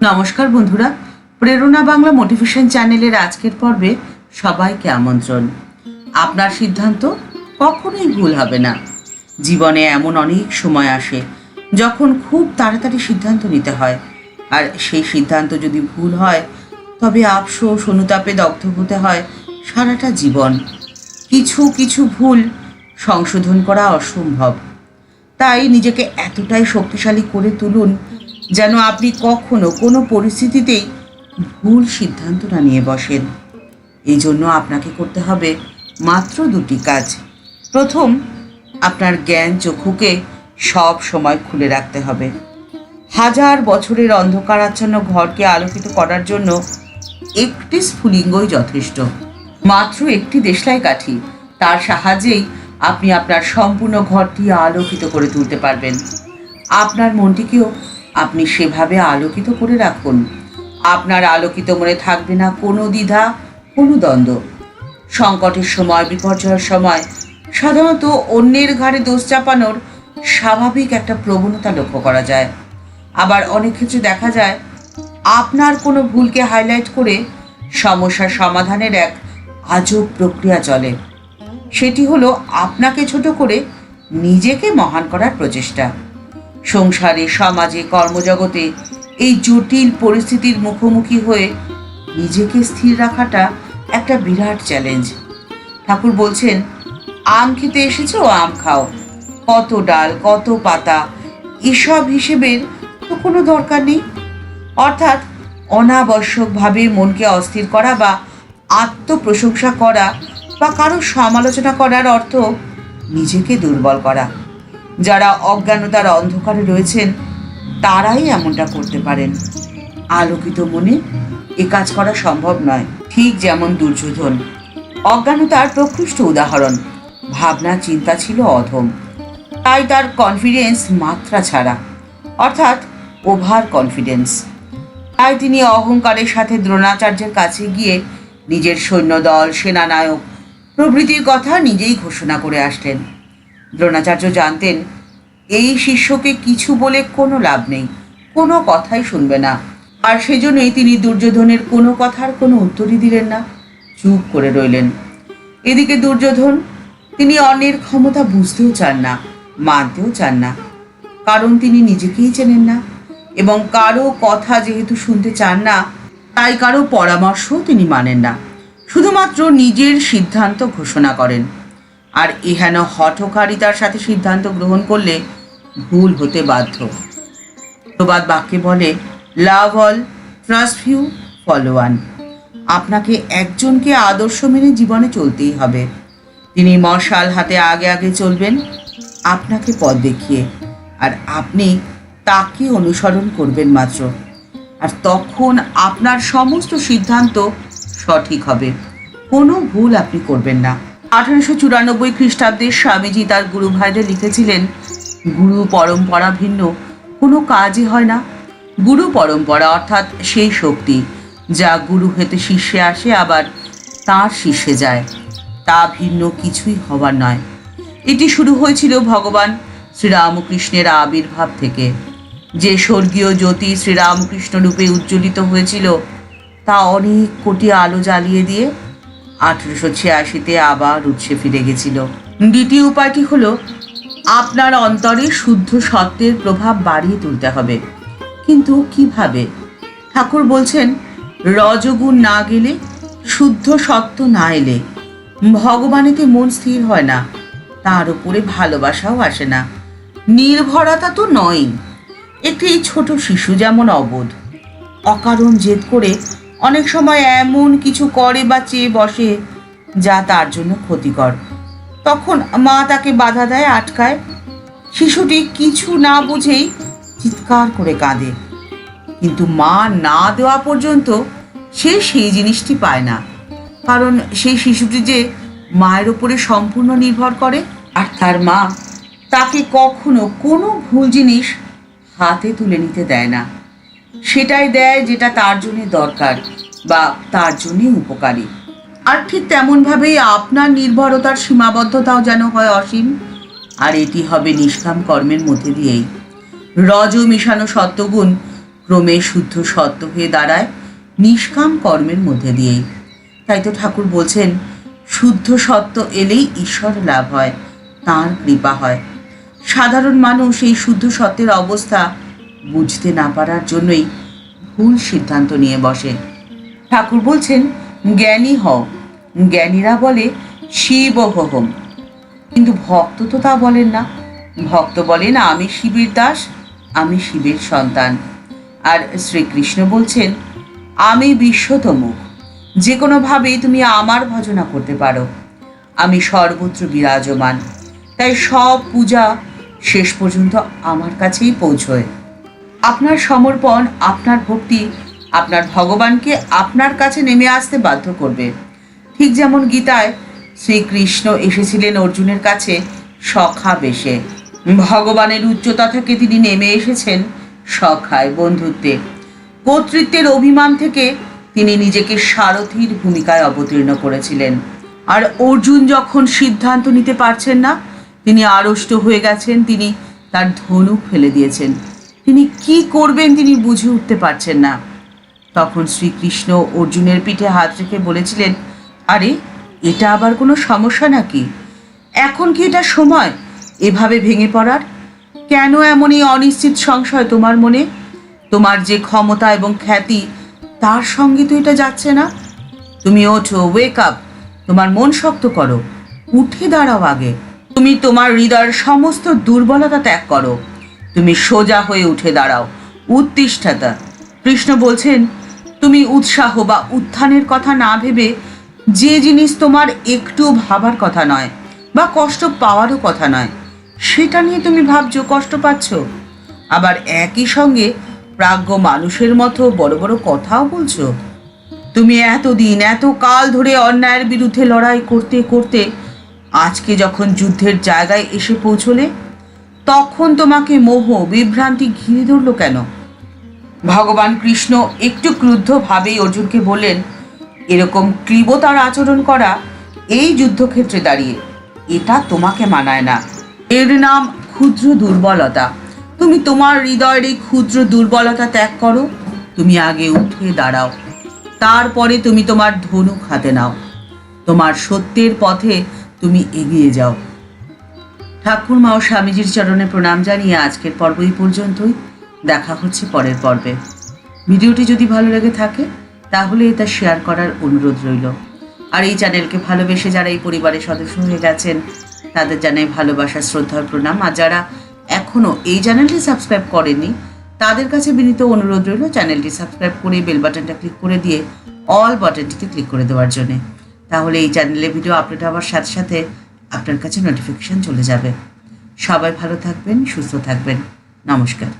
নমস্কার বন্ধুরা, প্রেরণা বাংলা মোটিভেশন চ্যানেলের আজকের পর্বে সবাইকে আমন্ত্রণ। আপনার সিদ্ধান্ত কখনোই ভুল হবে না। জীবনে এমন অনেক সময় আসে যখন খুব তাড়াতাড়ি সিদ্ধান্ত নিতে হয়, আর সেই সিদ্ধান্ত যদি ভুল হয় তবে আফসোস অনুতাপে দগ্ধ হতে হয় সারাটা জীবন। কিছু কিছু ভুল সংশোধন করা অসম্ভব, তাই নিজেকে এতটাই শক্তিশালী করে তুলুন যেন আপনি কখনো কোনো পরিস্থিতিতেই ভুল সিদ্ধান্ত না নিয়ে বসেন। এই জন্য আপনাকে করতে হবে মাত্র দুটি কাজ। প্রথম, আপনার জ্ঞান চক্ষুকে সব সময় খুলে রাখতে হবে। হাজার বছরের অন্ধকারাচ্ছন্ন ঘরকে আলোকিত করার জন্য একটি স্ফুলিঙ্গই যথেষ্ট। মাত্র একটি দেশলাই কাঠি, তার সাহায্যেই আপনি আপনার সম্পূর্ণ ঘরটি আলোকিত করে তুলতে পারবেন। আপনার মনটিকেও আপনি সেভাবে আলোকিত করে রাখুন। আপনার আলোকিত মনে থাকবে না কোনো দ্বিধা, কোনো দ্বন্দ্ব। সংকটের সময়, বিপর্যয়ের সময় সাধারণত অন্যের ঘাড়ে দোষ চাপানোর স্বাভাবিক একটা প্রবণতা লক্ষ্য করা যায়। আবার অনেক ক্ষেত্রে দেখা যায় আপনার কোনো ভুলকে হাইলাইট করে সমস্যার সমাধানের এক আজব প্রক্রিয়া চলে। সেটি হলো আপনাকে ছোট করে নিজেকে মহান করার প্রচেষ্টা। সংসারে, সমাজে, কর্মজগতে এই জটিল পরিস্থিতির মুখোমুখি হয়ে নিজেকে স্থির রাখাটা একটা বিরাট চ্যালেঞ্জ। ঠাকুর বলছেন, আম খেতে এসেছো, আম খাও। কত ডাল, কত পাতা, এসব হিসেবের তো কোনো দরকার নেই। অর্থাৎ অনাবশ্যকভাবে মনকে অস্থির করা বা আত্মপ্রশংসা করা বা কারো সমালোচনা করার অর্থ নিজেকে দুর্বল করা। যারা অজ্ঞানতার অন্ধকারে রয়েছেন তারাই এমনটা করতে পারেন। আলোকিত মনে এ কাজ করা সম্ভব নয়। ঠিক যেমন দুর্যোধন অজ্ঞানতার প্রকৃষ্ট উদাহরণ। ভাবনা চিন্তা ছিল অধম, তাই তার কনফিডেন্স মাত্রা ছাড়া, অর্থাৎ ওভার কনফিডেন্স। তাই তিনি অহংকারের সাথে দ্রোণাচার্যের কাছে গিয়ে নিজের সৈন্যদল, সেনানায়ক প্রভৃতির কথা নিজেই ঘোষণা করে আসলেন। দ্রোণাচার্য জানতেন এই শিষ্যকে কিছু বলে কোনো লাভ নেই, কোনো কথাই শুনবে না। আর সেজন্যই তিনি দুর্যোধনের কোনো কথার কোনো উত্তরই দিলেন না, চুপ করে রইলেন। এদিকে দুর্যোধন, তিনি অন্যের ক্ষমতা বুঝতেও চান না, মানতেও চান না, কারণ তিনি নিজেকেই চেনেন না, এবং কারো কথা যেহেতু শুনতে চান না, তাই কারো পরামর্শও তিনি মানেন না। শুধুমাত্র নিজের সিদ্ধান্ত ঘোষণা করেন। আর এহেন হঠকারিতার সাথে সিদ্ধান্ত গ্রহণ করলে ভুল হতে বাধ্য। প্রবাদ বাক্যে বলে, লাভ all, trust few, follow one. আপনাকে একজনকে আদর্শ মেনে জীবনে চলতেই হবে। তিনি মশাল হাতে আগে আগে চলবেন আপনাকে পথ দেখিয়ে, আর আপনি তাকে অনুসরণ করবেন মাত্র। আর তখন আপনার সমস্ত সিদ্ধান্ত সঠিক হবে, কোনো ভুল আপনি করবেন না। 1894 খ্রিস্টাব্দে স্বামীজি তার গুরু ভাইদের লিখেছিলেন, গুরু পরম্পরা ভিন্ন কোনো কাজই হয় না। গুরু পরম্পরা অর্থাৎ সেই শক্তি যা গুরু হতে শিষ্যে আসে আবার তার শিষ্যে যায়, তা ভিন্ন কিছুই হবার নয়। এটি শুরু হয়েছিল ভগবান শ্রীরামকৃষ্ণের আবির্ভাব থেকে। যে স্বর্গীয় জ্যোতি শ্রীরামকৃষ্ণ রূপে উজ্জ্বলিত হয়েছিল তা অনেক কোটি আলো জ্বালিয়ে দিয়ে 1886-তে আবার উৎসে ফিরে গেছিল। দ্বিতীয় উপায়টি হলো আপনার অন্তরে শুদ্ধ সত্যের প্রভাব বাড়িয়ে তুলতে হবে। কিন্তু কিভাবে? ঠাকুর বলছেন, রজগুণ না গেলে, শুদ্ধ সত্য না এলে ভগবানেতে মন স্থির হয় না, তার উপরে ভালোবাসাও আসে না। নির্ভরতা তো নয়। একটি ছোট শিশু যেমন অবোধ, অকারণ জেদ করে অনেক সময় এমন কিছু করে বা চেয়ে বসে যা তার জন্য ক্ষতিকর। তখন মা তাকে বাধা দেয়, আটকায়। শিশুটি কিছু না বুঝেই চিৎকার করে কাঁদে, কিন্তু মা না দেওয়া পর্যন্ত সে সেই জিনিসটি পায় না, কারণ সেই শিশুটি যে মায়ের উপরে সম্পূর্ণ নির্ভর করে। আর তার মা তাকে কখনো কোনো ভুল জিনিস হাতে তুলে নিতে দেয় না, সেটাই দেয় যেটা তার জন্য দরকার বা তার জন্য উপকারী। আর ঠিক তেমনভাবেই আপনার নির্ভরতার সীমাবদ্ধতাও যেন হয় অসীম, আর এটি হবে নিষ্কাম কর্মের মধ্যে দিয়েই। রজ মিশানো সত্যগুণ ক্রমে শুদ্ধ সত্য হয়ে দাঁড়ায় নিষ্কাম কর্মের মধ্যে দিয়েই। তাই তো ঠাকুর বলছেন, শুদ্ধ সত্য এলেই ঈশ্বর লাভ হয়, তাঁর কৃপা হয়। সাধারণ মানুষ এই শুদ্ধ সত্যের অবস্থা বুঝতে না পারার জন্যই ভুল সিদ্ধান্ত নিয়ে বসে। ঠাকুর বলছেন, জ্ঞানী হও। জ্ঞানীরা বলে শিব হোম, কিন্তু ভক্ত তো তা বলেন না। ভক্ত বলেন, আমি শিবের দাস, আমি শিবের সন্তান। আর শ্রীকৃষ্ণ বলছেন, আমি বিশ্বতমুখ, যে কোনোভাবেই তুমি আমার ভজনা করতে পারো, আমি সর্বত্র বিরাজমান। তাই সব পূজা শেষ পর্যন্ত আমার কাছেই পৌঁছয়। আপনার সমর্পণ, আপনার ভক্তি আপনার ভগবানকে আপনার কাছে নেমে আসতে বাধ্য করবে। ঠিক যেমন গীতায় শ্রীকৃষ্ণ এসেছিলেন অর্জুনের কাছে সখা বেশে, ভগবানের উচ্চতা থেকে তিনি নেমে এসেছেন সখায়, বন্ধুত্বে। কর্তৃত্বের অভিমান থেকে তিনি নিজেকে সারথীর ভূমিকায় অবতীর্ণ করেছিলেন। আর অর্জুন যখন সিদ্ধান্ত নিতে পারছেন না, তিনি আড়ষ্ট হয়ে গেছেন, তিনি তার ধনুক ফেলে দিয়েছেন, তিনি কি করবেন তিনি বুঝে উঠতে পারছেন না। তখন শ্রীকৃষ্ণ অর্জুনের পিঠে হাত রেখে বলেছিলেন, আরে এটা আবার কোনো সমস্যা নাকি? এখন কি এটা সময় এভাবে ভেঙে পড়ার? কেন এমন এই অনিশ্চিত সংশয় তোমার মনে? তোমার যে ক্ষমতা এবং খ্যাতি, তার সঙ্গে তো এটা যাচ্ছে না। তুমি ওঠো, ওয়েক আপ, তোমার মন শক্ত করো, উঠে দাঁড়াও আগে। তুমি তোমার হৃদয়ের সমস্ত দুর্বলতা ত্যাগ করো, তুমি সোজা হয়ে উঠে দাঁড়াও, উত্তিষ্ঠতা। কৃষ্ণ বলছেন, তুমি উৎসাহ বা উত্থানের কথা না ভেবে যে জিনিস তোমার একটু ভাবার কথা নয় বা কষ্ট পাওয়ারও কথা নয়, সেটা নিয়ে তুমি ভাবছো, কষ্ট পাচ্ছ। আবার একই সঙ্গে প্রাজ্ঞ মানুষের মতো বড় বড় কথাও বলছো। তুমি এতদিন এত কাল ধরে অন্যায়ের বিরুদ্ধে লড়াই করতে করতে আজকে যখন যুদ্ধের জায়গায় এসে পৌঁছলে, তখন তোমাকে মোহ বিভ্রান্তি ঘিরে ধরল কেন? ভগবান কৃষ্ণ একটু ক্রুদ্ধভাবেই অর্জুনকে বললেন, এরকম ক্লীবতার আচরণ করা এই যুদ্ধক্ষেত্রে দাঁড়িয়ে, এটা তোমাকে মানায় না। এর নাম ক্ষুদ্র দুর্বলতা। তুমি তোমার হৃদয়ের এই ক্ষুদ্র দুর্বলতা ত্যাগ করো, তুমি আগে উঠে দাঁড়াও, তারপরে তুমি তোমার ধনুক হাতে নাও, তোমার সত্যের পথে তুমি এগিয়ে যাও। ঠাকুরমা ও স্বামীজির চরণে প্রণাম জানিয়ে আজকের পর্ব এই পর্যন্তই। দেখা হচ্ছে পরের পর্বে। ভিডিওটি যদি ভালো লেগে থাকে তাহলে এটা শেয়ার করার অনুরোধ রইল। আর এই চ্যানেলকে ভালোবেসে যারা এই পরিবারের সদস্য হয়ে গেছেন তাদের জানাই ভালোবাসা, শ্রদ্ধা, প্রণাম। আর যারা এখনও এই চ্যানেলটি সাবস্ক্রাইব করেনি তাদের কাছে বিনীত অনুরোধ রইল চ্যানেলটি সাবস্ক্রাইব করে বেল বাটনটা ক্লিক করে দিয়ে অল বাটনটিতে ক্লিক করে দেওয়ার জন্যে। তাহলে এই চ্যানেলে ভিডিও আপলোড হওয়ার সাথে সাথে আপনার কাছে নোটিফিকেশন চলে যাবে। সবাই ভালো থাকবেন, সুস্থ থাকবেন। নমস্কার।